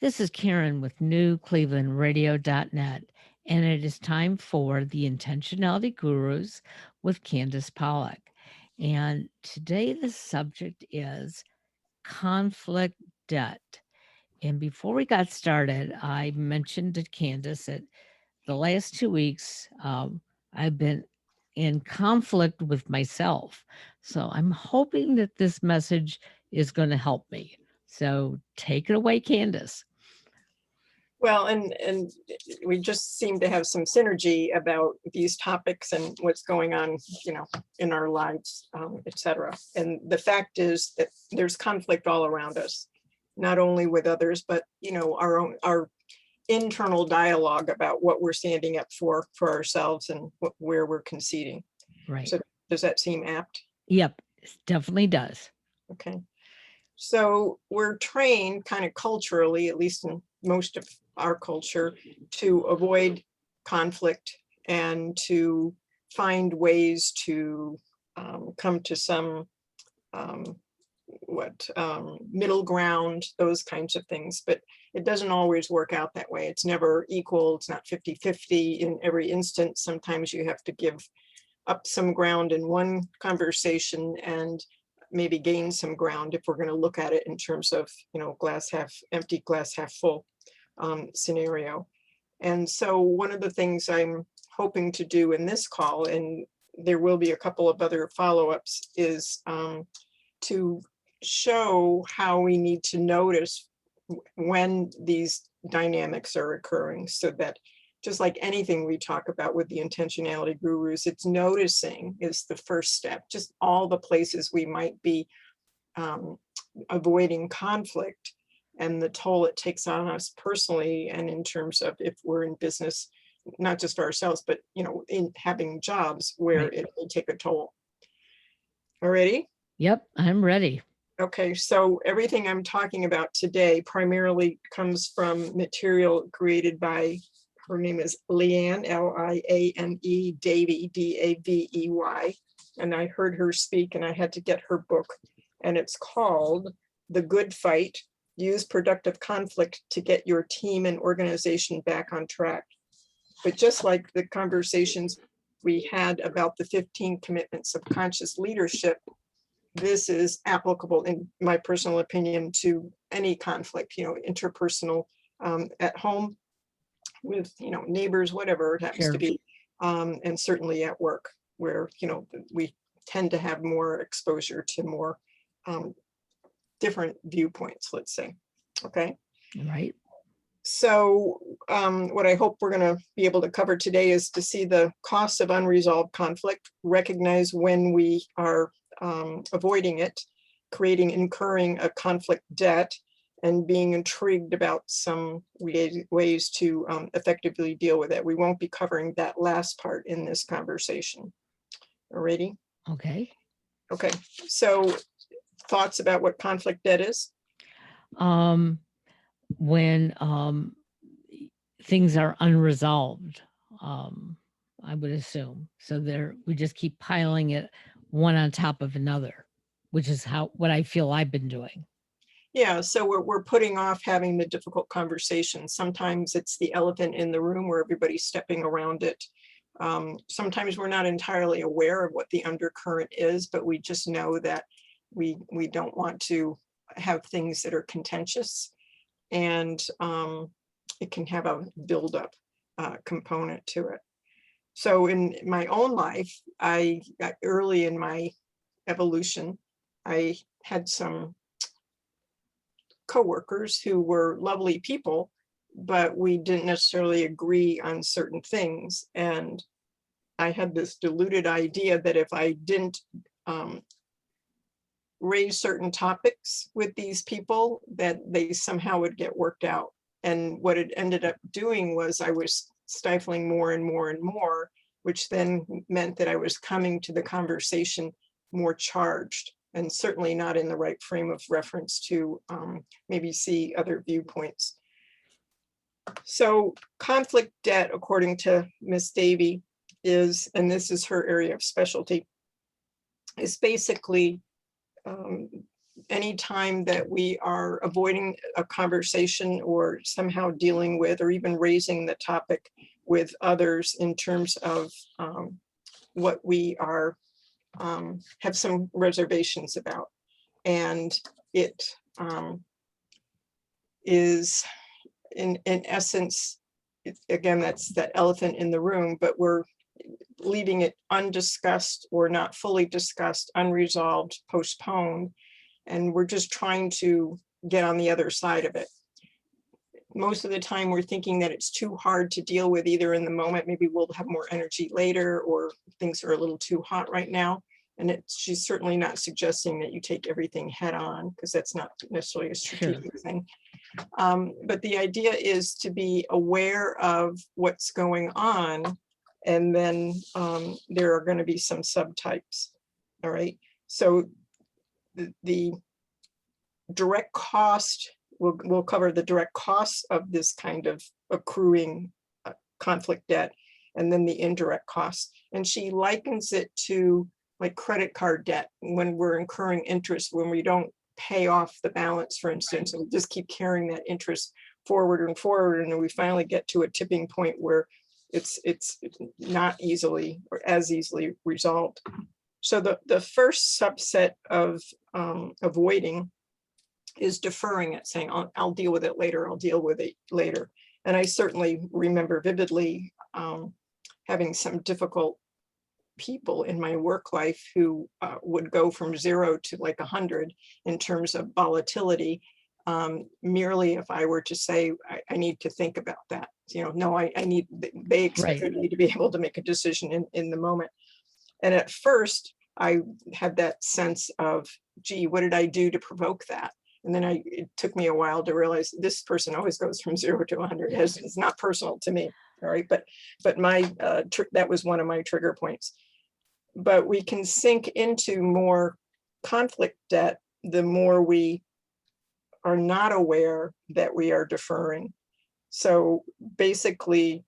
This is Karen with NewClevelandRadio.net, and it is time for the Intentionality Gurus with Candace Pollock. And today the subject is conflict debt. And before we got started, I mentioned to Candace that the last 2 weeks I've been in conflict with myself. So I'm hoping that this message is going to help me. So take it away, Candace. Well, and we just seem to have some synergy about these topics and what's going on, in our lives, et cetera. And the fact is that there's conflict all around us, not only with others, but, our internal dialogue about what we're standing up for ourselves and where we're conceding. Right. So does that seem apt? Yep, it definitely does. Okay. So we're trained kind of culturally, at least in most of our culture, to avoid conflict and to find ways to come to some middle ground, those kinds of things. But it doesn't always work out that way. It's never equal. It's not 50-50 in every instance. Sometimes you have to give up some ground in one conversation and maybe gain some ground if we're going to look at it in terms of, glass half empty, glass half full scenario. And so one of the things I'm hoping to do in this call, and there will be a couple of other follow-ups, is to show how we need to notice when these dynamics are occurring, so that just like anything we talk about with the intentionality gurus, it's noticing is the first step. Just all the places we might be avoiding conflict and the toll it takes on us personally, and in terms of if we're in business, not just for ourselves, but in having jobs where Right. it will take a toll. Already? Yep, I'm ready. Okay, so everything I'm talking about today primarily comes from material created by, her name is LIane, L-I-A-N-E, Davey, D-A-V-E-Y. And I heard her speak and I had to get her book. And it's called The Good Fight, Use Productive Conflict to Get Your Team and Organization Back on Track. But just like the conversations we had about the 15 commitments of conscious leadership, this is applicable, in my personal opinion, to any conflict, interpersonal, at home, with neighbors, whatever it happens to be, and certainly at work, where we tend to have more exposure to more different viewpoints, let's say. Okay. Right. So what I hope we're going to be able to cover today is to see the costs of unresolved conflict, recognize when we are avoiding it, incurring a conflict debt, and being intrigued about some ways to effectively deal with it. We won't be covering that last part in this conversation. Alrighty? Okay. Okay, so thoughts about what conflict debt is? When things are unresolved, I would assume. So we just keep piling it one on top of another, which is what I feel I've been doing. Yeah, so we're putting off having the difficult conversation. Sometimes it's the elephant in the room where everybody's stepping around it. Sometimes we're not entirely aware of what the undercurrent is, but we just know that we don't want to have things that are contentious, and it can have a buildup component to it. So in my own life, I got early in my evolution, I had some coworkers who were lovely people, but we didn't necessarily agree on certain things. And I had this deluded idea that if I didn't raise certain topics with these people, that they somehow would get worked out. And what it ended up doing was I was stifling more and more and more, which then meant that I was coming to the conversation more charged, and certainly not in the right frame of reference to maybe see other viewpoints. So conflict debt, according to Miss Davey, is, and this is her area of specialty, is basically any time that we are avoiding a conversation or somehow dealing with or even raising the topic with others in terms of what we are have some reservations about. And it is in essence, again, that's that elephant in the room, but we're leaving it undiscussed or not fully discussed, unresolved, postponed, and we're just trying to get on the other side of it. Most of the time we're thinking that it's too hard to deal with either in the moment, maybe we'll have more energy later, or things are a little too hot right now. And she's certainly not suggesting that you take everything head on, because that's not necessarily a strategic thing. But the idea is to be aware of what's going on, and then there are going to be some subtypes. All right. So the direct cost, we'll cover the direct costs of this kind of accruing conflict debt, and then the indirect costs. And she likens it to like credit card debt, when we're incurring interest, when we don't pay off the balance, for instance, and we just keep carrying that interest forward and forward, and then we finally get to a tipping point where it's not easily or as easily resolved. So the first subset of avoiding is deferring it, saying, I'll deal with it later, I'll deal with it later. And I certainly remember vividly having some difficult people in my work life who would go from 0 to like 100 in terms of volatility, merely if I were to say, I need to think about that. No, I need, they expected me to be able to make a decision in the moment. And at first I had that sense of, gee, what did I do to provoke that? And then it took me a while to realize this person always goes from 0 to 100. It's not personal to me. All right. But my that was one of my trigger points. But we can sink into more conflict debt the more we are not aware that we are deferring. So basically,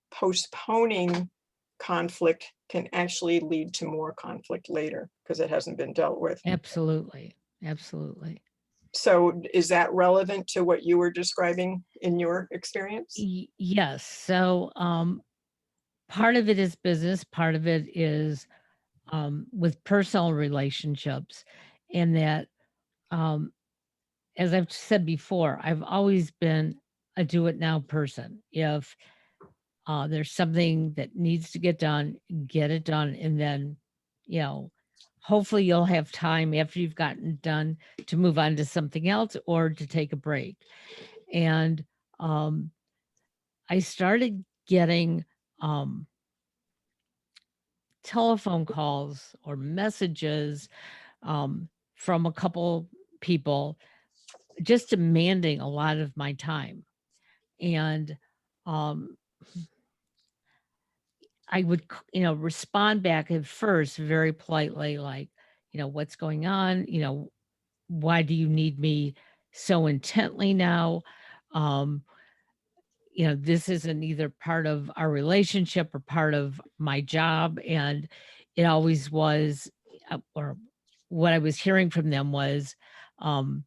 postponing conflict can actually lead to more conflict later because it hasn't been dealt with. Absolutely. Absolutely. So is that relevant to what you were describing in your experience? Yes. So part of it is business, part of it is with personal relationships. And that, as I've said before, I've always been a do it now person. If there's something that needs to get done, get it done. And then, hopefully you'll have time after you've gotten done to move on to something else or to take a break. And I started getting telephone calls or messages from a couple people just demanding a lot of my time. And I would, respond back at first very politely, like, what's going on? Why do you need me so intently now? This isn't either part of our relationship or part of my job. And it always was, or what I was hearing from them was, I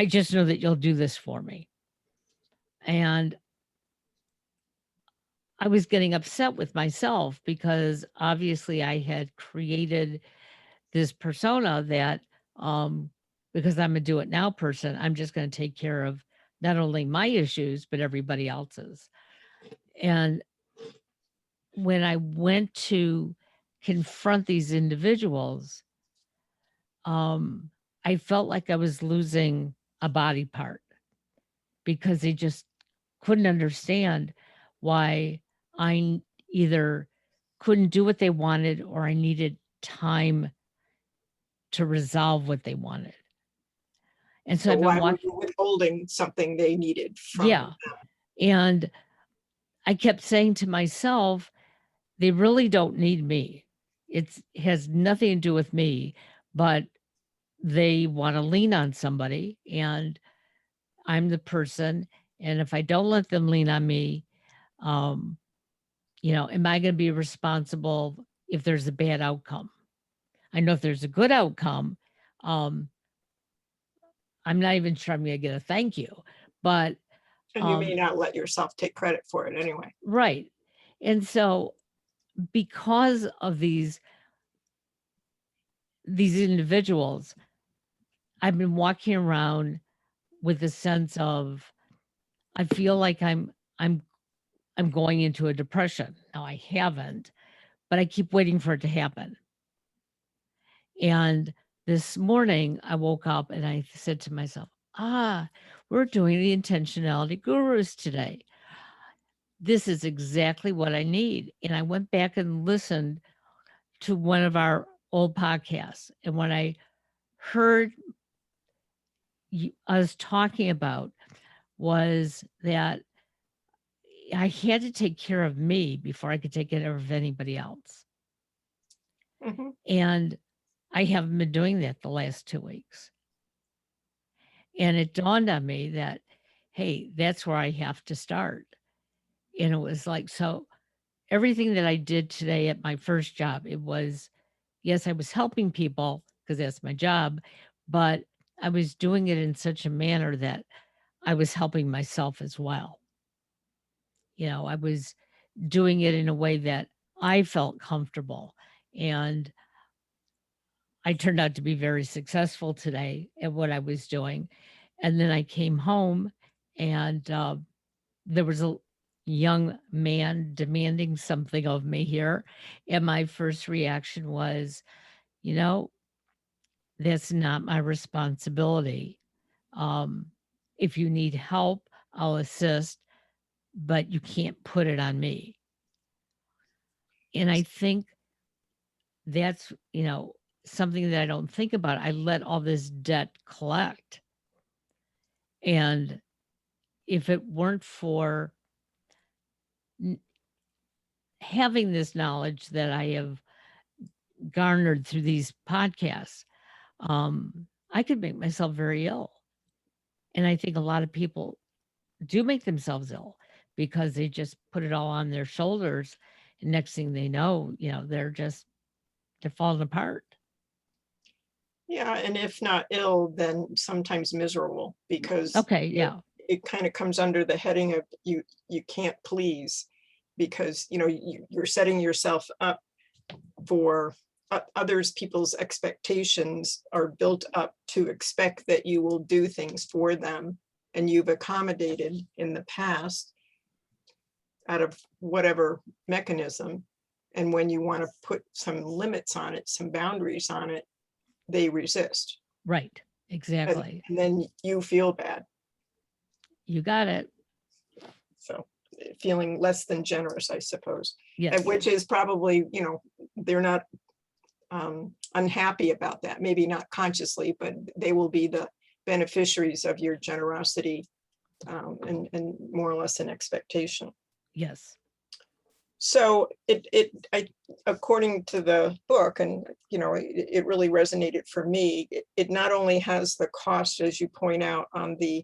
just know that you'll do this for me. And I was getting upset with myself because obviously I had created this persona that, because I'm a do it now person, I'm just going to take care of not only my issues, but everybody else's. And when I went to confront these individuals, I felt like I was losing a body part because they just couldn't understand why I either couldn't do what they wanted or I needed time to resolve what they wanted. And so I've been why were watching. you withholding something they needed from Yeah. And I kept saying to myself, they really don't need me. It has nothing to do with me, but they want to lean on somebody and I'm the person. And if I don't let them lean on me, am I going to be responsible if there's a bad outcome? I know if there's a good outcome, Um, I'm not even sure I'm going to get a thank you, but And you may not let yourself take credit for it anyway. right. And so because of these individuals, I've been walking around with a sense of I feel like I'm going into a depression. Now I haven't, but I keep waiting for it to happen. And this morning I woke up and I said to myself, we're doing the intentionality gurus today. This is exactly what I need. And I went back and listened to one of our old podcasts. And when I heard us talking about was that I had to take care of me before I could take care of anybody else. Mhm. And I haven't been doing that the last 2 weeks. And it dawned on me that, hey, that's where I have to start. And it was like, so everything that I did today at my first job, it was, yes, I was helping people because that's my job, but I was doing it in such a manner that I was helping myself as well. I was doing it in a way that I felt comfortable. And I turned out to be very successful today at what I was doing. And then I came home and there was a young man demanding something of me here. And my first reaction was, you know, that's not my responsibility. Um, if you need help, I'll assist, but you can't put it on me. And I think that's, something that I don't think about. I let all this debt collect. And if it weren't for n- having this knowledge that I have garnered through these podcasts, I could make myself very ill. And I think a lot of people do make themselves ill because they just put it all on their shoulders. And next thing they know, they're falling apart. Yeah, and if not ill, then sometimes miserable because Okay. Yeah. it kind of comes under the heading of you can't please because you're setting yourself up for others people's expectations are built up to expect that you will do things for them and you've accommodated in the past out of whatever mechanism, and when you want to put some limits on it, some boundaries on it, they resist. Right. Exactly. And then you feel bad. You got it. So feeling less than generous, I suppose. Yes. Which is probably, they're not unhappy about that, maybe not consciously, but they will be the beneficiaries of your generosity, and more or less an expectation. Yes. So according to the book, and it really resonated for me. It not only has the cost, as you point out, on the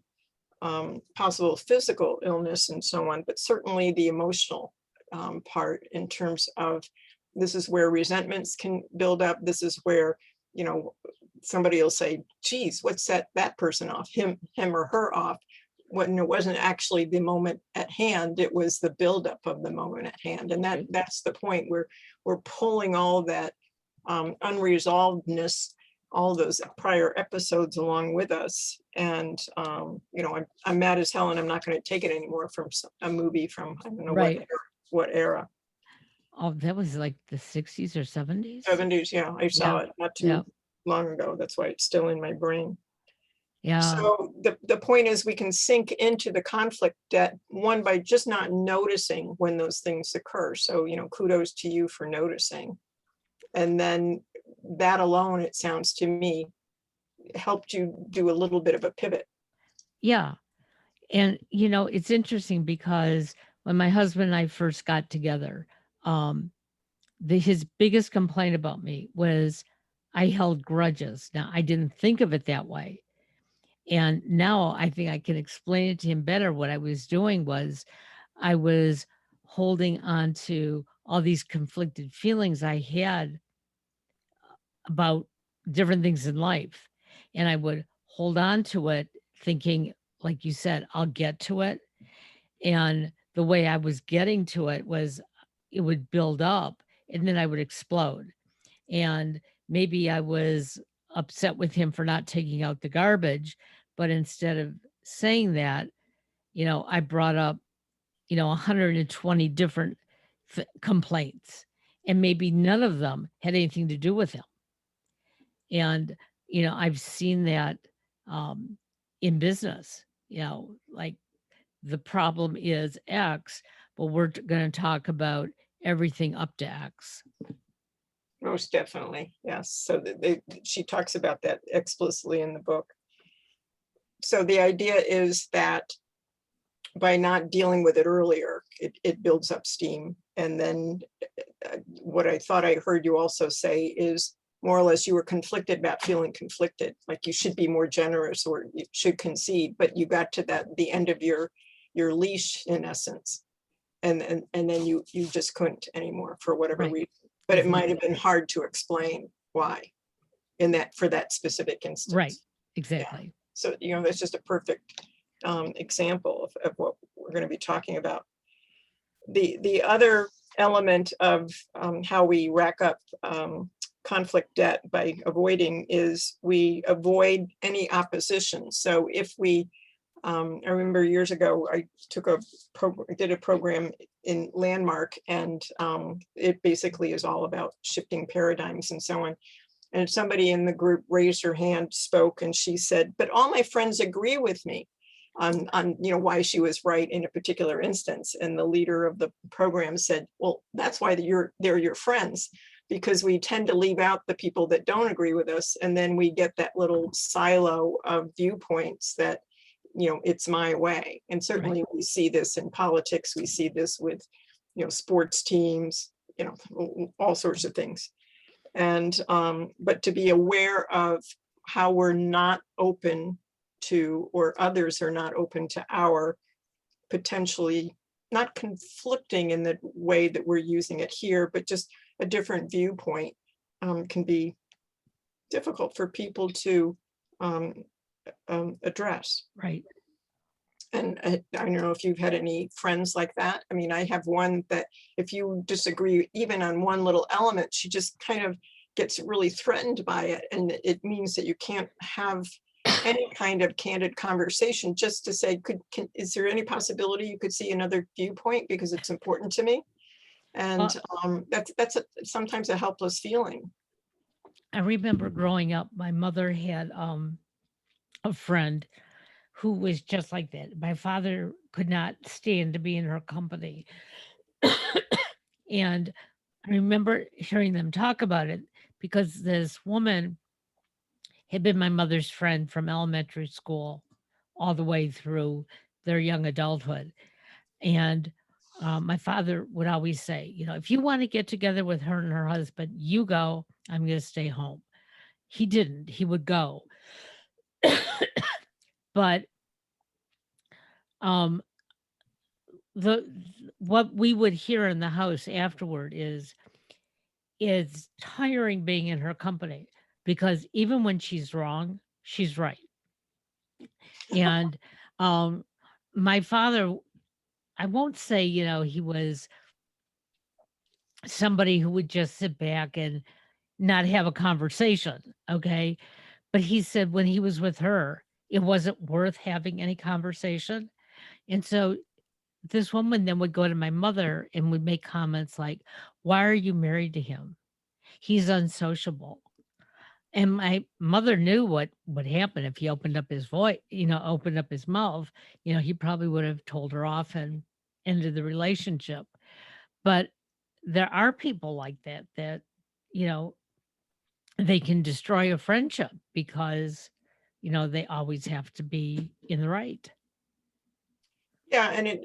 possible physical illness and so on, but certainly the emotional part in terms of this is where resentments can build up. This is where, somebody will say, geez, what's that person off, him or her off, when it wasn't actually the moment at hand, it was the buildup of the moment at hand. And that's the point where we're pulling all that unresolvedness, all those prior episodes along with us. And, I'm mad as hell and I'm not going to take it anymore from a movie from, I don't know Right. what era. Oh, that was like the 60s or 70s. 70s. Yeah. I saw Yeah. it not too Yeah. long ago. That's why it's still in my brain. Yeah. So the point is we can sink into the conflict debt, one, by just not noticing when those things occur. So, kudos to you for noticing. And then that alone, it sounds to me, helped you do a little bit of a pivot. Yeah. And, it's interesting because when my husband and I first got together, um, his biggest complaint about me was I held grudges. Now, I didn't think of it that way. And now I think I can explain it to him better. What I was doing was I was holding on to all these conflicted feelings I had about different things in life. And I would hold on to it thinking, like you said, I'll get to it. And the way I was getting to it was it would build up and then I would explode. And maybe I was upset with him for not taking out the garbage, but instead of saying that, I brought up, 120 different complaints, and maybe none of them had anything to do with him. And, I've seen that in business, like the problem is X, but we're going to talk about everything up to X. Most definitely, yes. So she talks about that explicitly in the book. So the idea is that by not dealing with it earlier, it builds up steam. And then what I thought I heard you also say is more or less you were conflicted about feeling conflicted, like you should be more generous or you should concede, but you got to the end of your leash in essence. And then you just couldn't anymore for whatever Right. reason. But it might have been hard to explain why for that specific instance. Right. Exactly. Yeah. So, that's just a perfect example of what we're going to be talking about. The other element of how we rack up conflict debt by avoiding is we avoid any opposition. So if we, I remember years ago, I did a program in Landmark, and it basically is all about shifting paradigms and so on. And somebody in the group raised her hand, spoke, and she said, but all my friends agree with me on why she was right in a particular instance. And the leader of the program said, well, that's why they're your friends, because we tend to leave out the people that don't agree with us. And then we get that little silo of viewpoints that, it's my way. And certainly we see this in politics. We see this with, sports teams, all sorts of things. And but to be aware of how we're not open to, or others are not open to, our potentially not conflicting in the way that we're using it here, but just a different viewpoint can be difficult for people to address. Right. And I don't know if you've had any friends like that. I mean, I have one that if you disagree even on one little element, she just kind of gets really threatened by it. And it means that you can't have any kind of candid conversation just to say, is there any possibility you could see another viewpoint, because it's important to me? And that's sometimes a helpless feeling. I remember growing up, my mother had a friend who was just like that. My father could not stand to be in her company. And I remember hearing them talk about it because this woman had been my mother's friend from elementary school all the way through their young adulthood. And my father would always say, if you want to get together with her and her husband, you go, I'm going to stay home. He didn't, he would go. But what we would hear in the house afterward is it's tiring being in her company, because even when she's wrong, she's right. And my father, I won't say, he was somebody who would just sit back and not have a conversation. Okay. But he said when he was with her, it wasn't worth having any conversation. And so this woman then would go to my mother and would make comments like, why are you married to him? He's unsociable. And my mother knew what would happen if he opened up his voice, opened up his mouth. He probably would have told her off and ended the relationship. But there are people like that, you know, they can destroy a friendship because, they always have to be in the right. Yeah, and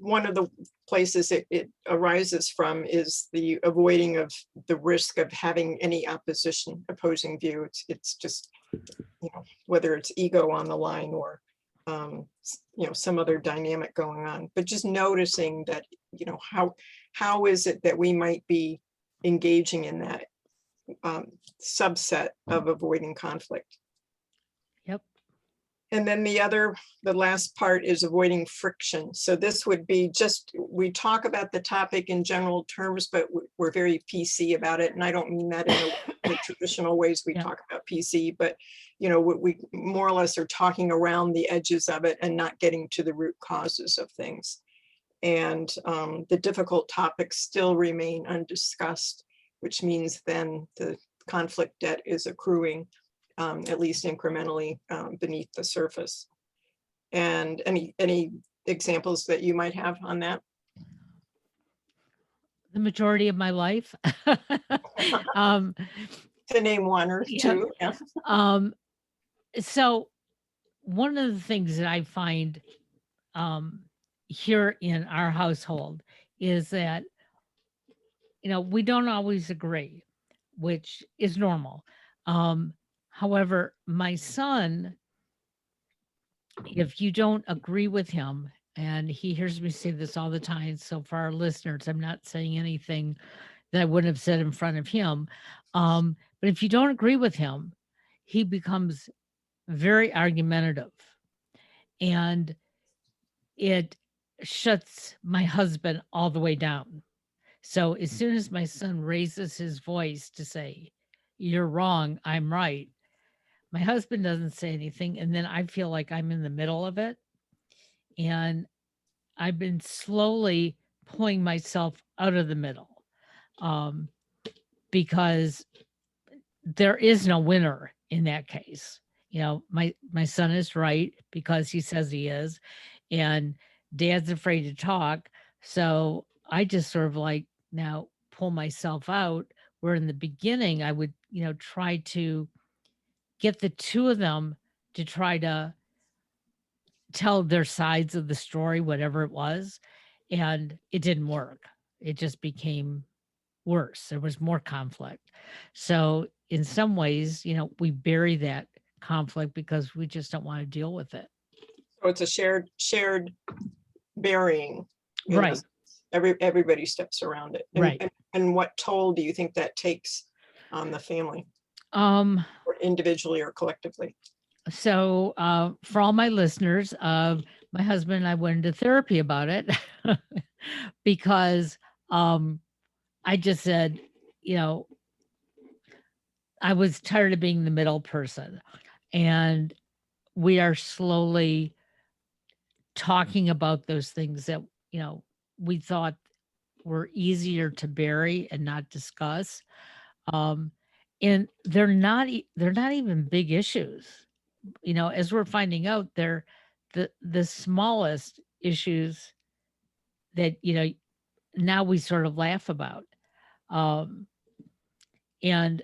one of the places it arises from is the avoiding of the risk of having any opposing view. It's just, whether it's ego on the line or some other dynamic going on, but just noticing that, how is it that we might be engaging in that subset of avoiding conflict. Yep. And then the last part is avoiding friction. So this would be just, we talk about the topic in general terms, but we're very PC about it. And I don't mean that in the traditional ways we talk about PC, but we more or less are talking around the edges of it and not getting to the root causes of things. And the difficult topics still remain undiscussed, which means then the conflict debt is accruing, at least incrementally, beneath the surface. And any examples that you might have on that? The majority of my life. To name one or two. Yeah. So one of the things that I find here in our household is that, we don't always agree, which is normal. However, my son, if you don't agree with him, and he hears me say this all the time, so for our listeners, I'm not saying anything that I wouldn't have said in front of him. But if you don't agree with him, he becomes very argumentative. And it shuts my husband all the way down. So as soon as my son raises his voice to say, "You're wrong, I'm right," my husband doesn't say anything. And then I feel like I'm in the middle of it. And I've been slowly pulling myself out of the middle, because there is no winner in that case. My son is right because he says he is, and dad's afraid to talk. So I just sort of like now pull myself out, where in the beginning I would, try to get the two of them to try to tell their sides of the story, whatever it was. And it didn't work. It just became worse. There was more conflict. So in some ways, we bury that conflict because we just don't want to deal with it. So it's a shared burying. Right. Everybody steps around it. And, Right. and what toll do you think that takes on the family, Or individually or collectively? So for all my listeners, my husband and I went into therapy about it because I just said, I was tired of being the middle person. And we are slowly talking about those things that, we thought were easier to bury and not discuss. And they're not even big issues. As we're finding out, they're the smallest issues that, now we sort of laugh about. And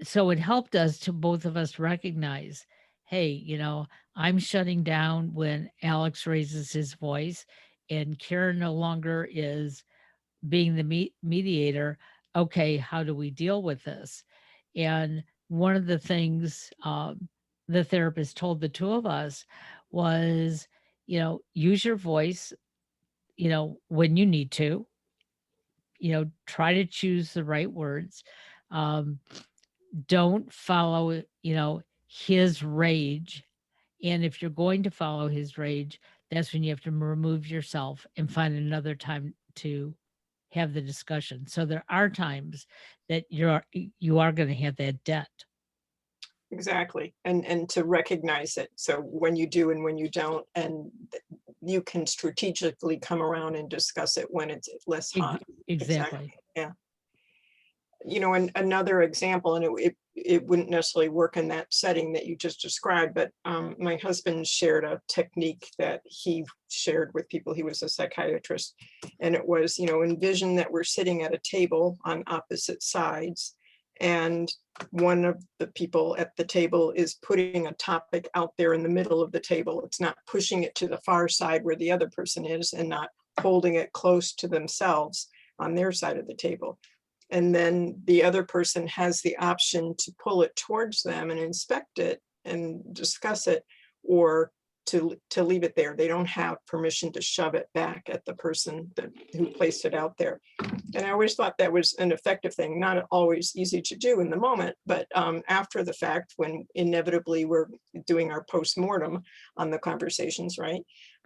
so it helped us to both of us recognize, hey, I'm shutting down when Alex raises his voice and Karen no longer is being the mediator. Okay, how do we deal with this? And one of the things the therapist told the two of us was, use your voice, when you need to, try to choose the right words. Don't follow, his rage. And if you're going to follow his rage, that's when you have to remove yourself and find another time to have the discussion. So there are times that you are going to have that debt. Exactly. And to recognize it. So when you do and when you don't, and you can strategically come around and discuss it when it's less hot. Exactly. Yeah. And another example, and it wouldn't necessarily work in that setting that you just described, but my husband shared a technique that he shared with people. He was a psychiatrist, and it was, envision that we're sitting at a table on opposite sides, and one of the people at the table is putting a topic out there in the middle of the table. It's not pushing it to the far side where the other person is, and not holding it close to themselves on their side of the table. And then the other person has the option to pull it towards them and inspect it and discuss it, or to leave it there. They don't have permission to shove it back at the person who placed it out there. And I always thought that was an effective thing, not always easy to do in the moment, but after the fact, when inevitably we're doing our post-mortem on the conversations, right?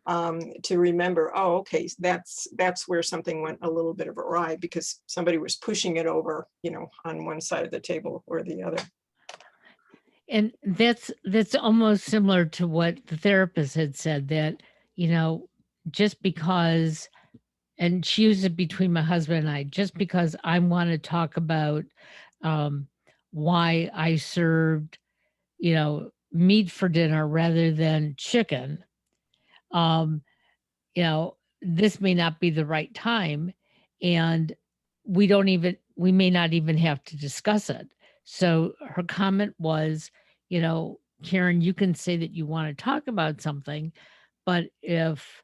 To remember, oh, okay, that's where something went a little bit of awry because somebody was pushing it over, on one side of the table or the other. And that's almost similar to what the therapist had said that, just because, and she used it between my husband and I, just because I want to talk about um, why I served, meat for dinner rather than chicken, um, this may not be the right time. And we may not even have to discuss it. So her comment was, Karen, you can say that you want to talk about something, but if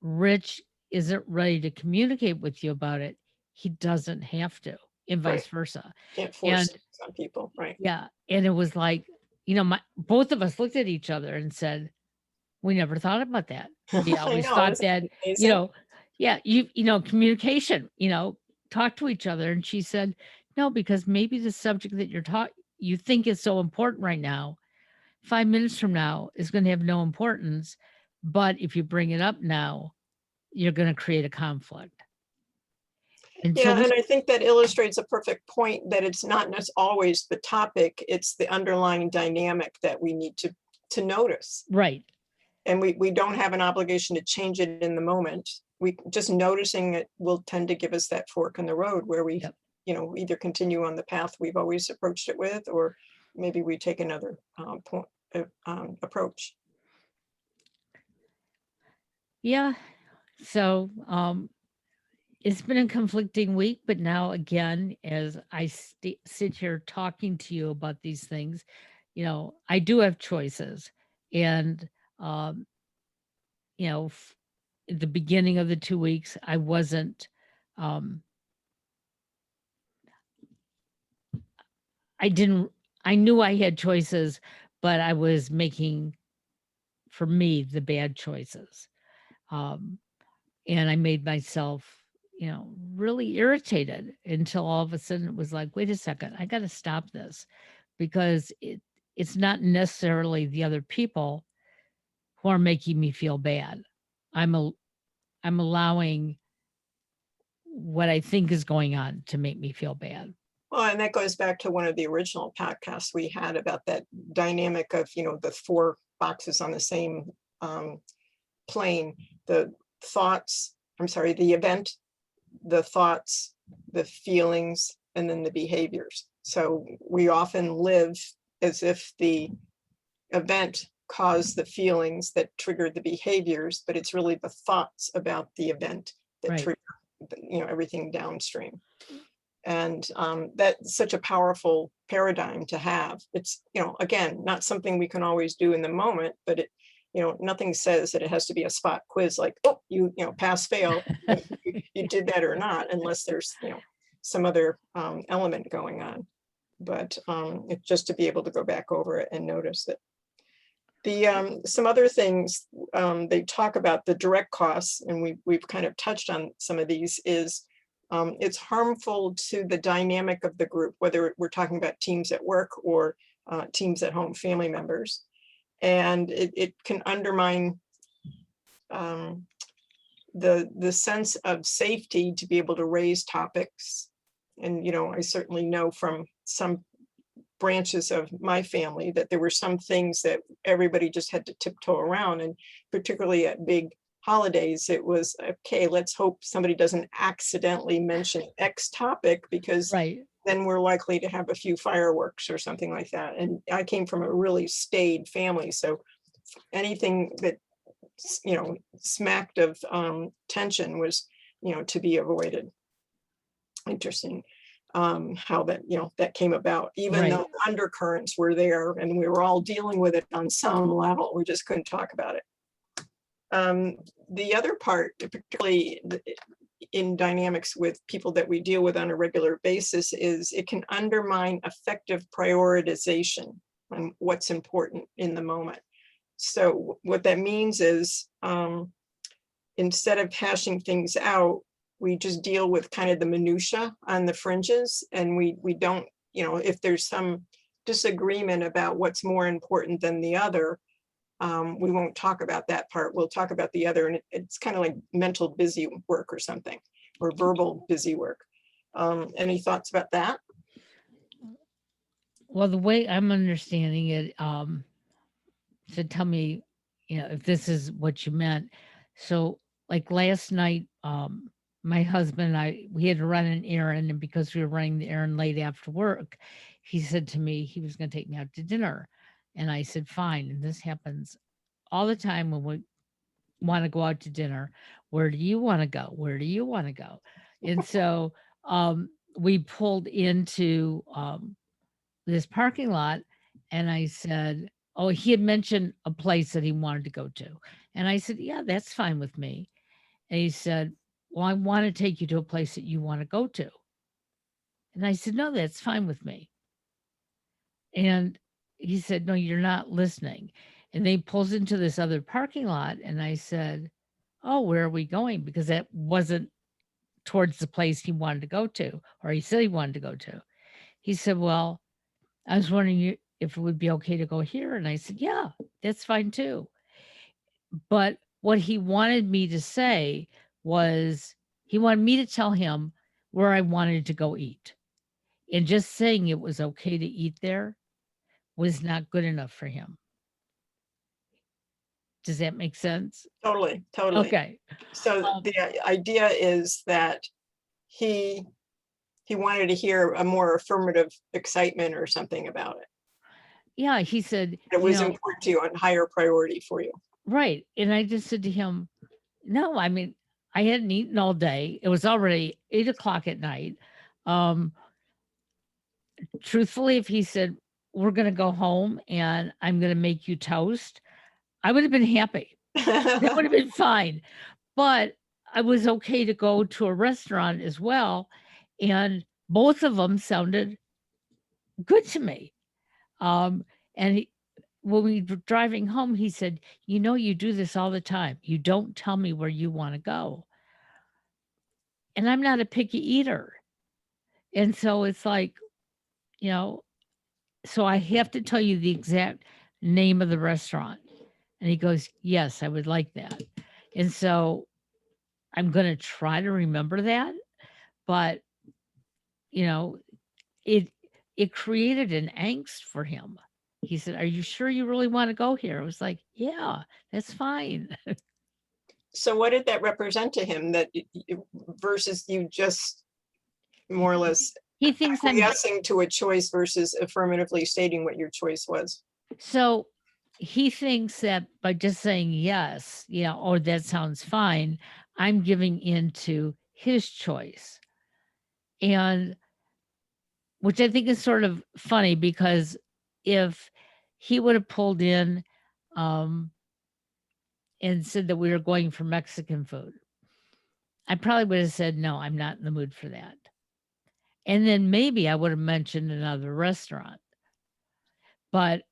Rich isn't ready to communicate with you about it, he doesn't have to, and Right. vice versa. Can't force And some people, right? yeah, and it was like, both of us looked at each other and said, we never thought about that. We I always know, thought isn't that, it amazing? yeah, communication, talk to each other. And she said, no, because maybe the subject that you think is so important right now, 5 minutes from now is going to have no importance. But if you bring it up now, you're going to create a conflict. And so Yeah, and I think that illustrates a perfect point that it's not always the topic, it's the underlying dynamic that we need to notice. right. And we don't have an obligation to change it in the moment. We just noticing it will tend to give us that fork in the road where we, Yep. Either continue on the path we've always approached it with, or maybe we take another approach. Yeah. So, it's been a conflicting week, but now again, as I sit here talking to you about these things, I do have choices. And, um, at the beginning of the 2 weeks, I wasn't, um, I didn't, I knew I had choices, but I was making, for me, the bad choices. Um, and I made myself, really irritated until all of a sudden it was like, wait a second, I got to stop this because it's not necessarily the other people who are making me feel bad. I'm a, I'm allowing what I think is going on to make me feel bad. Well, and that goes back to one of the original podcasts we had about that dynamic of, the four boxes on the same plane, the the event, the thoughts, the feelings, and then the behaviors. So we often live as if the event caused the feelings that triggered the behaviors, but it's really the thoughts about the event that Right. trigger, everything downstream. And that's such a powerful paradigm to have. It's, again, not something we can always do in the moment, but nothing says that it has to be a spot quiz like, oh, pass, fail, you did that or not, unless there's, some other element going on. But it's just to be able to go back over it and notice it. Some other things they talk about the direct costs, and we've kind of touched on some of these, is it's harmful to the dynamic of the group, whether we're talking about teams at work or teams at home, family members. And it can undermine the sense of safety to be able to raise topics. And, I certainly know from some branches of my family that there were some things that everybody just had to tiptoe around. And particularly at big holidays, it was, okay, let's hope somebody doesn't accidentally mention X topic, because Right. then we're likely to have a few fireworks or something like that. And I came from a really staid family, so anything that smacked of tension was to be avoided. Interesting how that came about, even Right. though undercurrents were there and we were all dealing with it on some level, we just couldn't talk about it. The other part, particularly in dynamics with people that we deal with on a regular basis, is it can undermine effective prioritization on what's important in the moment. So what that means is instead of hashing things out, we just deal with kind of the minutia on the fringes, and we don't, if there's some disagreement about what's more important than the other, we won't talk about that part. We'll talk about the other, and it's kind of like mental busy work or something, or verbal busy work. Any thoughts about that? Well, the way I'm understanding it, so tell me, if this is what you meant. So, like last night, my husband and we had to run an errand, and because we were running the errand late after work, he said to me he was going to take me out to dinner, and I said fine. And this happens all the time when we want to go out to dinner. Where do you want to go? Where do you want to go? And so we pulled into this parking lot, and I said, oh, he had mentioned a place that he wanted to go to. And I said, yeah, that's fine with me. And he said, well, I want to take you to a place that you want to go to. And I said, no, that's fine with me. And he said, no, you're not listening. And they pulls into this other parking lot. And I said, oh, where are we going? Because that wasn't towards the place he wanted to go to, or he said he wanted to go to. He said, well, I was wondering if it would be okay to go here. And I said, yeah, that's fine too. But what he wanted me to say was he wanted me to tell him where I wanted to go eat. And just saying it was okay to eat there was not good enough for him. Does that make sense? Totally. Okay. So the idea is that he wanted to hear a more affirmative excitement or something about it. Yeah, he said it was important to you and higher priority for you. Right. And I just said to him, no, I mean, I hadn't eaten all day. It was already 8 o'clock at night. Truthfully, if he said, we're going to go home and I'm going to make you toast, I would have been happy. It would have been fine. But I was okay to go to a restaurant as well. And both of them sounded good to me. And when we were driving home, he said, you do this all the time. You don't tell me where you want to go. And I'm not a picky eater. And so it's like, so I have to tell you the exact name of the restaurant. And he goes, yes, I would like that. And so I'm going to try to remember that. But, it created an angst for him. He said, are you sure you really want to go here? I was like, yeah, that's fine. So what did that represent to him, that versus you just more or less He thinks I'm acquiescing to a choice versus affirmatively stating what your choice was? So he thinks that by just saying yes, or that sounds fine, I'm giving in to his choice. And which I think is sort of funny, because if he would have pulled in and said that we were going for Mexican food, I probably would have said, no, I'm not in the mood for that. And then maybe I would have mentioned another restaurant. But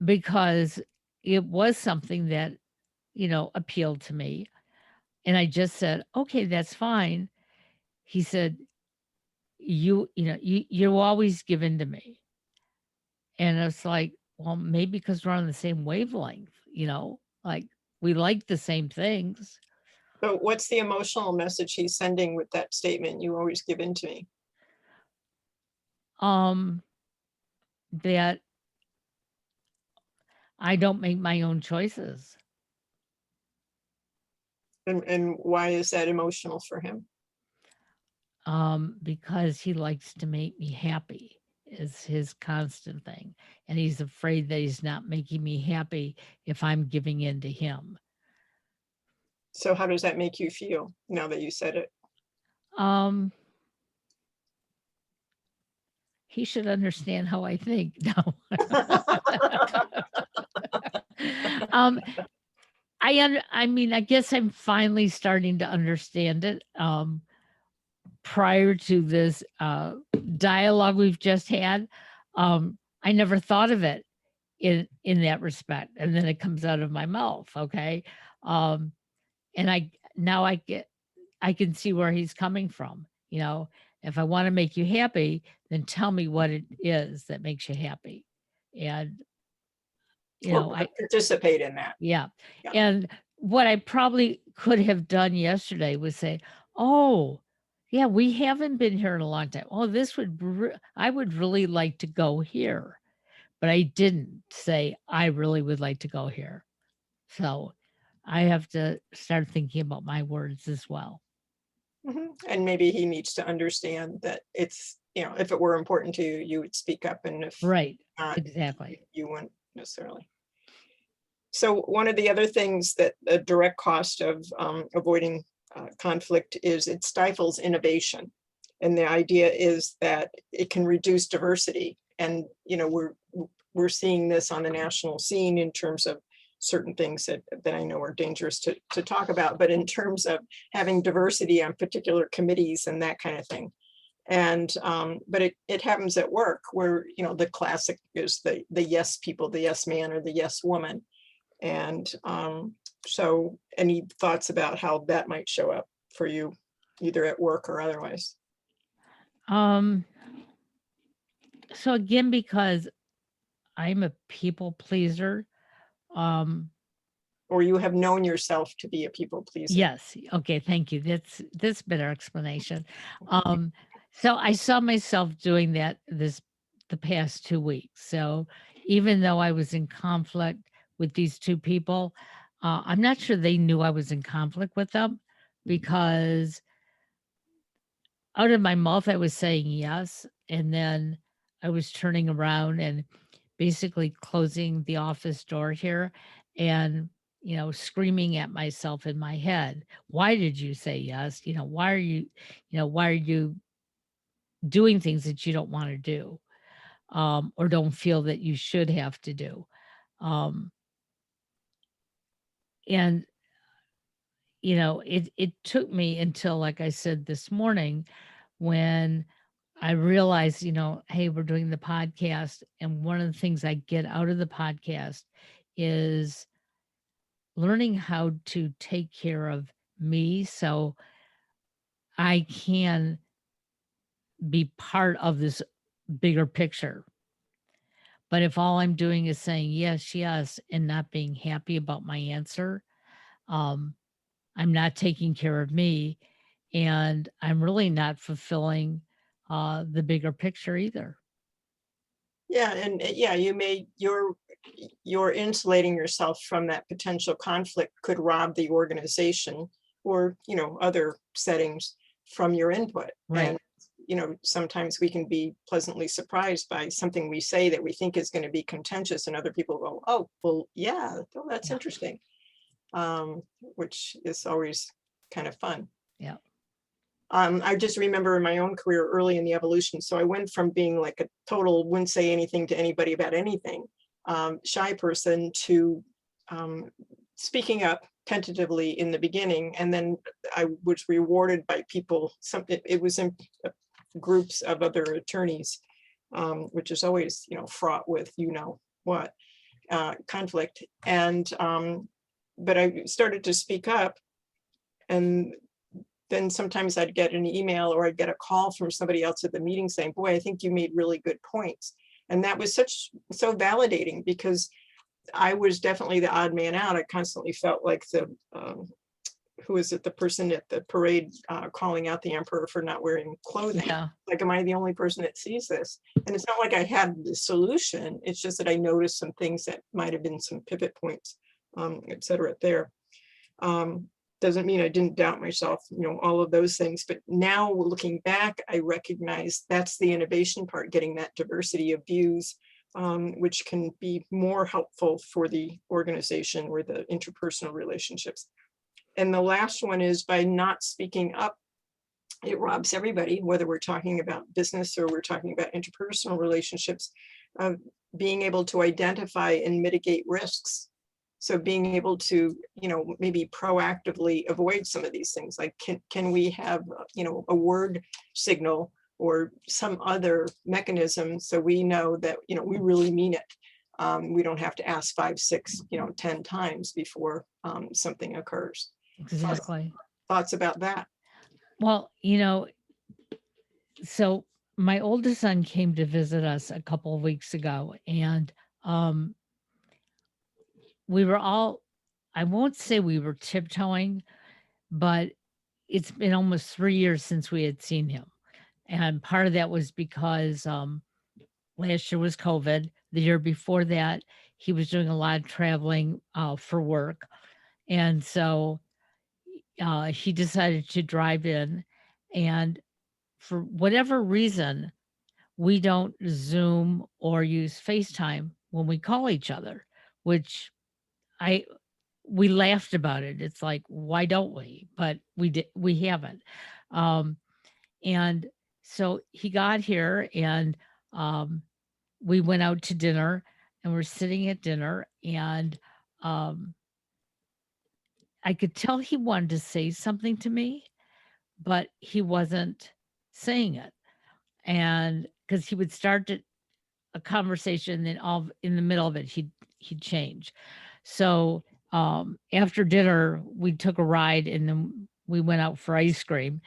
because it was something that, appealed to me, and I just said, okay, that's fine. He said, you're always given to me. And it's like, well, maybe because we're on the same wavelength, like we like the same things. But what's the emotional message he's sending with that statement? You always give in to me. That I don't make my own choices. And why is that emotional for him? Because he likes to make me happy is his constant thing. And he's afraid that he's not making me happy if I'm giving in to him. So how does that make you feel now that you said it? He should understand how I think. No. I guess I'm finally starting to understand it. Prior to this dialogue we've just had, I never thought of it in that respect, and then it comes out of my mouth. Okay, and I I can see where he's coming from. If I want to make you happy, then tell me what it is that makes you happy. And, Or I, participate in that. yeah. Yeah. And what I probably could have done yesterday was say, oh, yeah, we haven't been here in a long time. Oh, I would really like to go here. But I didn't say, I really would like to go here. So I have to start thinking about my words as well. And maybe he needs to understand that it's, if it were important to you, you would speak up, and if Right. not, Exactly. you wouldn't necessarily. So one of the other things that the direct cost of avoiding conflict is it stifles innovation. And the idea is that it can reduce diversity. And, we're seeing this on the national scene in terms of certain things that I know are dangerous to talk about, but in terms of having diversity on particular committees and that kind of thing. And but it happens at work where, the classic is the yes people, the yes man or the yes woman. And so any thoughts about how that might show up for you, either at work or otherwise? Um, so again, because I'm a people pleaser, um, Or you have known yourself to be a people pleaser? yes. Okay, thank you. That's a better explanation. Um, so I saw myself doing that the past 2 weeks. So even though I was in conflict with these two people, I'm not sure they knew I was in conflict with them because out of my mouth I was saying yes, and then I was turning around and basically closing the office door here and screaming at myself in my head, why did you say yes? Why are you doing things that you don't want to do, or don't feel that you should have to do? um and it took me until, like I said this morning, when I realized, hey, we're doing the podcast. And one of the things I get out of the podcast is learning how to take care of me so I can be part of this bigger picture. But if all I'm doing is saying yes, yes, and not being happy about my answer, um, I'm not taking care of me. And I'm really not fulfilling the bigger picture either. Yeah, and yeah, you're insulating yourself from that potential conflict could rob the organization or, other settings from your input. Right. And, sometimes we can be pleasantly surprised by something we say that we think is going to be contentious, and other people go, oh, well, yeah, oh, that's Yeah. interesting. Which is always kind of fun. Yeah. I just remember in my own career early in the evolution. So I went from being like a total wouldn't say anything to anybody about anything, shy person, to speaking up tentatively in the beginning. And then I was rewarded by people. It was in groups of other attorneys, which is always, fraught with, what, conflict. And but I started to speak up, and then sometimes I'd get an email or I'd get a call from somebody else at the meeting saying, boy, I think you made really good points. And that was so validating, because I was definitely the odd man out. I constantly felt like who is it, the person at the parade calling out the emperor for not wearing clothing. Yeah. Like, am I the only person that sees this? And it's not like I had the solution. It's just that I noticed some things that might have been some pivot points, et cetera, there. Doesn't mean I didn't doubt myself, all of those things. But now looking back, I recognize that's the innovation part, getting that diversity of views, which can be more helpful for the organization or the interpersonal relationships. And the last one is, by not speaking up, it robs everybody, whether we're talking about business or we're talking about interpersonal relationships, of being able to identify and mitigate risks. So being able to, maybe proactively avoid some of these things, like can we have, a word signal or some other mechanism so we know that, we really mean it. We don't have to ask 5, 6, 10 times before something occurs. Exactly. Thoughts about that? Well, so my oldest son came to visit us a couple of weeks ago, and um, we were all, I won't say we were tiptoeing, but it's been almost 3 years since we had seen him. And part of that was because last year was COVID. The year before that, he was doing a lot of traveling for work. And so he decided to drive in. And for whatever reason, we don't Zoom or use FaceTime when we call each other, which I we laughed about it. It's like, why don't we? But we haven't. Um, and so he got here and um, we went out to dinner and we're sitting at dinner and um, I could tell he wanted to say something to me, but he wasn't saying it. And because he would start a conversation, then all in the middle of it, he'd change. So after dinner, we took a ride and then we went out for ice cream.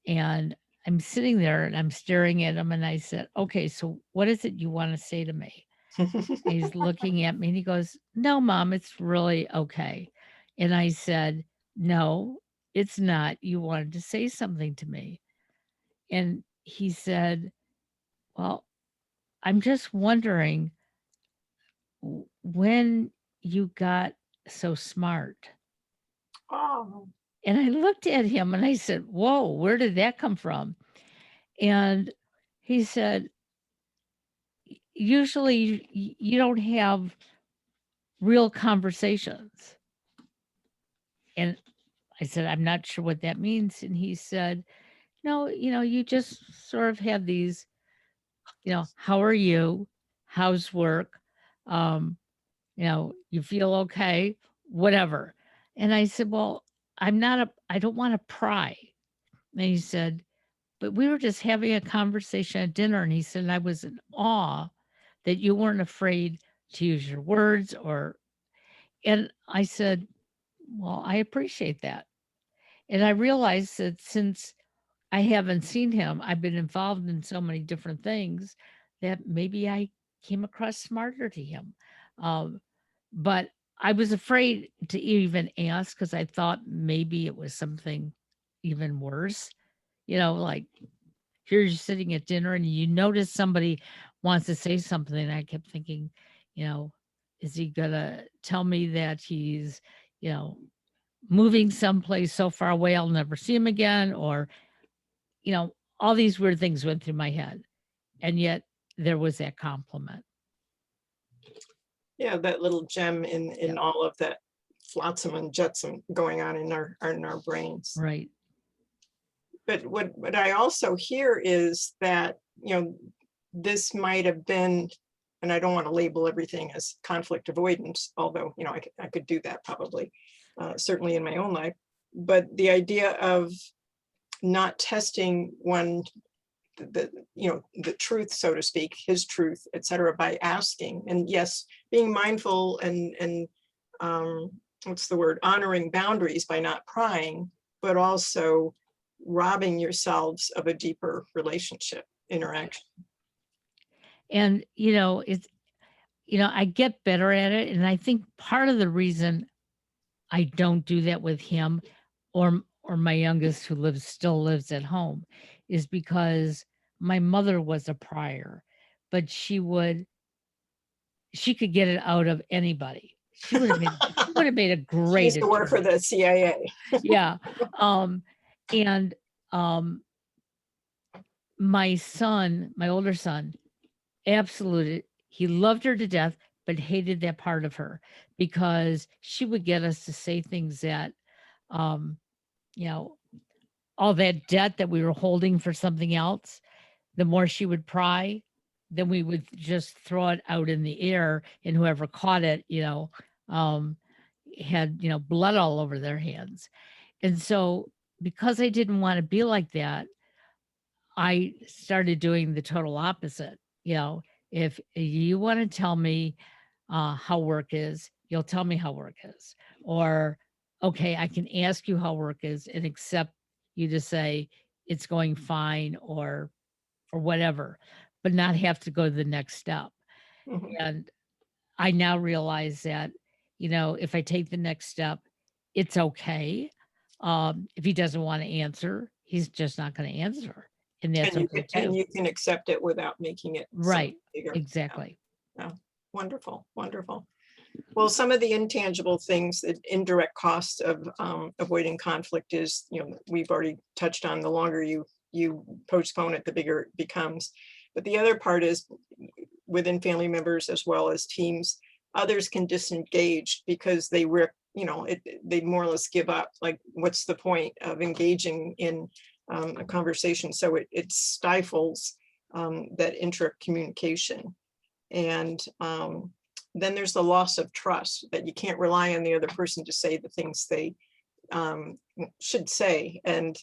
And I'm sitting there and I'm staring at him, and I said, "Okay, so what is it you want to say to me?" And he's looking at me and he goes, "No, mom, it's really okay." And I said, "No, it's not. You wanted to say something to me." And he said, "Well, I'm just wondering when you got so smart." Oh, And I looked at him and I said, "Whoa, where did that come from?" And he said, "Usually you don't have real conversations." And I said, "I'm not sure what that means." And he said, "No, you just sort of have these, how are you? How's work? Um, you feel okay? Whatever." And I said, "Well, I don't want to pry." And he said, "But we were just having a conversation at dinner." And he said, "And I was in awe that you weren't afraid to use your words or," and I said, "Well, I appreciate that." And I realized that since I haven't seen him, I've been involved in so many different things that maybe I came across smarter to him. Um, but I was afraid to even ask because I thought maybe it was something even worse. Like here you're sitting at dinner and you notice somebody wants to say something. And I kept thinking, you know, is he gonna tell me that he's, you know, moving someplace so far away I'll never see him again? Or, all these weird things went through my head. And yet there was that compliment. yeah, that little gem in Yep. all of that flotsam and jetsam going on in our brains. Right. But what I also hear is that, this might have been, and I don't want to label everything as conflict avoidance, although, I could do that probably, certainly in my own life. But the idea of not testing one, the truth, so to speak, his truth, etc., by asking, and yes, being mindful and what's the word, honoring boundaries by not prying, but also robbing yourselves of a deeper relationship interaction. And, it's, I get better at it. And I think part of the reason I don't do that with him or my youngest who still lives at home is because my mother was a prior, but she could get it out of anybody. She would have made a She great used to work for attorney. the CIA. Yeah. Um and um my older son, absolutely, he loved her to death, but hated that part of her because she would get us to say things that um you know all that debt that we were holding for something else, the more she would pry, then we would just throw it out in the air, and whoever caught it, um, had, blood all over their hands. And so, because I didn't want to be like that, I started doing the total opposite. If you want to tell me how work is, you'll tell me how work is. Or, okay, I can ask you how work is and accept you to say, it's going fine or whatever, but not have to go to the next step. Mhm. And I now realize that, if I take the next step, it's okay. If he doesn't want to answer, he's just not going to answer. And that's okay And too. you can accept it without making it something Right. bigger. Yeah, Exactly. yeah. Wonderful, wonderful. Well, some of the intangible things, the indirect cost of avoiding conflict is, we've already touched on. The longer you postpone it, the bigger it becomes. But the other part is within family members as well as teams, others can disengage because they more or less give up. Like, what's the point of engaging in a conversation? So it stifles that intra-communication. And then there's the loss of trust, that you can't rely on the other person to say the things they should say. And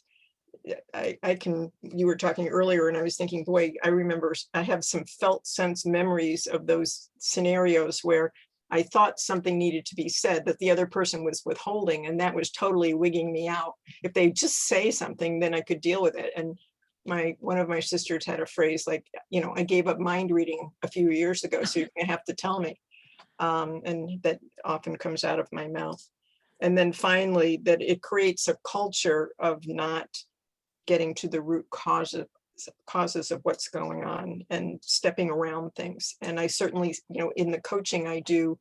you were talking earlier and I was thinking, boy, I remember I have some felt sense memories of those scenarios where I thought something needed to be said that the other person was withholding, and that was totally wigging me out. If they just say something, then I could deal with it. And one of my sisters had a phrase like, I gave up mind reading a few years ago, so you're gonna have to tell me. And that often comes out of my mouth. And then finally, that it creates a culture of not getting to the root causes of what's going on and stepping around things. And I certainly, in the coaching I do,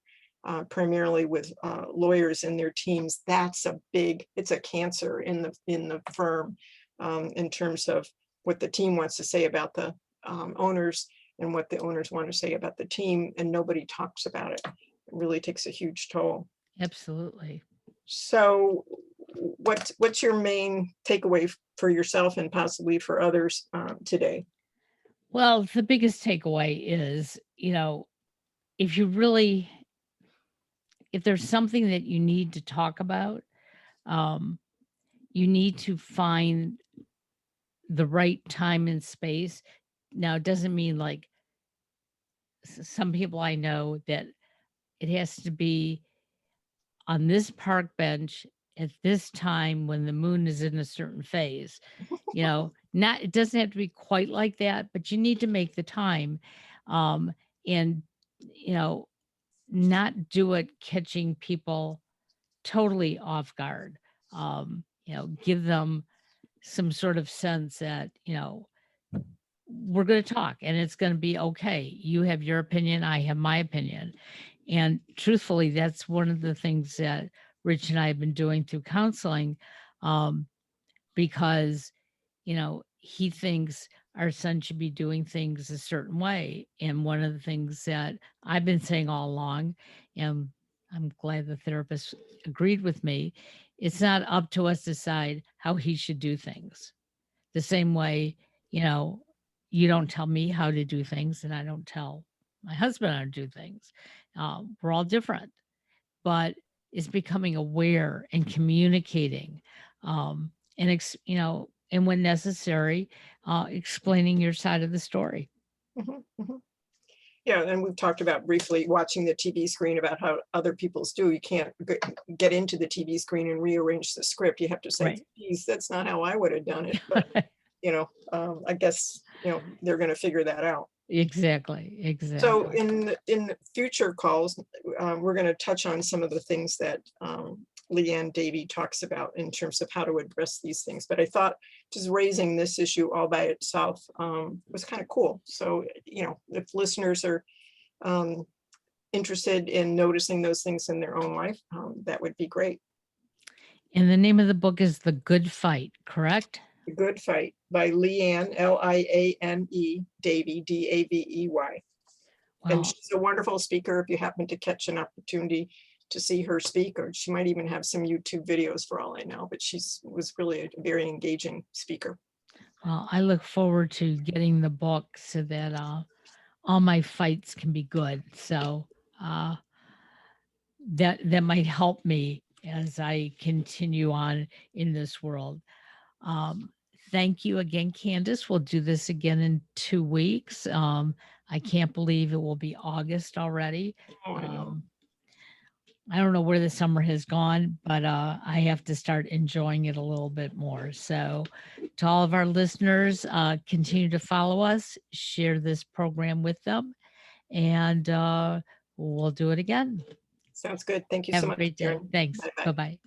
primarily with lawyers and their teams, it's a cancer in the firm, in terms of what the team wants to say about the owners and what the owners want to say about the team, and nobody talks about it. It really takes a huge toll. Absolutely. So what's your main takeaway for yourself and possibly for others today? Well, the biggest takeaway is, if you really, if there's something that you need to talk about, um, you need to find the right time and space. Now, it doesn't mean like some people I know that it has to be on this park bench at this time when the moon is in a certain phase. Not it doesn't have to be quite like that, but you need to make the time. And you know, not do it catching people totally off guard. Give them some sort of sense that, we're going to talk and it's going to be okay. You have your opinion, I have my opinion. And truthfully, that's one of the things that Rich and I have been doing through counseling, um, because, he thinks our son should be doing things a certain way. And one of the things that I've been saying all along, and I'm glad the therapist agreed with me, it's not up to us to decide how he should do things. The same way, you know, you don't tell me how to do things, and I don't tell my husband how to do things. We're all different, but it's becoming aware and communicating, and when necessary, explaining your side of the story. Mhm, mhm. Yeah, and we've talked about briefly watching the TV screen about how other people's do. You can't get into the TV screen and rearrange the script. You have to say, Right. geez, that's not how I would have done it. But, I guess, they're going to figure that out. Exactly. So Exactly. in future calls, we're going to touch on some of the things that LIane Davey talks about in terms of how to address these things. But I thought just raising this issue all by itself was kind of cool. So, if listeners are um, interested in noticing those things in their own life, that would be great. And the name of the book is The Good Fight, correct? The Good Fight by LIane, LIANE, Davey, DAVEY. And Well, she's a wonderful speaker. If you happen to catch an opportunity to see her speak, or she might even have some YouTube videos for all I know, but was really a very engaging speaker. I look forward to getting the book so that all my fights can be good. So uh, that might help me as I continue on in this world. Um, Thank you again, Candace. We'll do this again in 2 weeks. I can't believe it will be August already. Oh, I know. Um, I don't know where the summer has gone, but I have to start enjoying it a little bit more. So, to all of our listeners, continue to follow us, share this program with them, and we'll do it again. Sounds good. Thank you Have so a much, great day. Karen. Thanks. Bye Bye-bye. bye.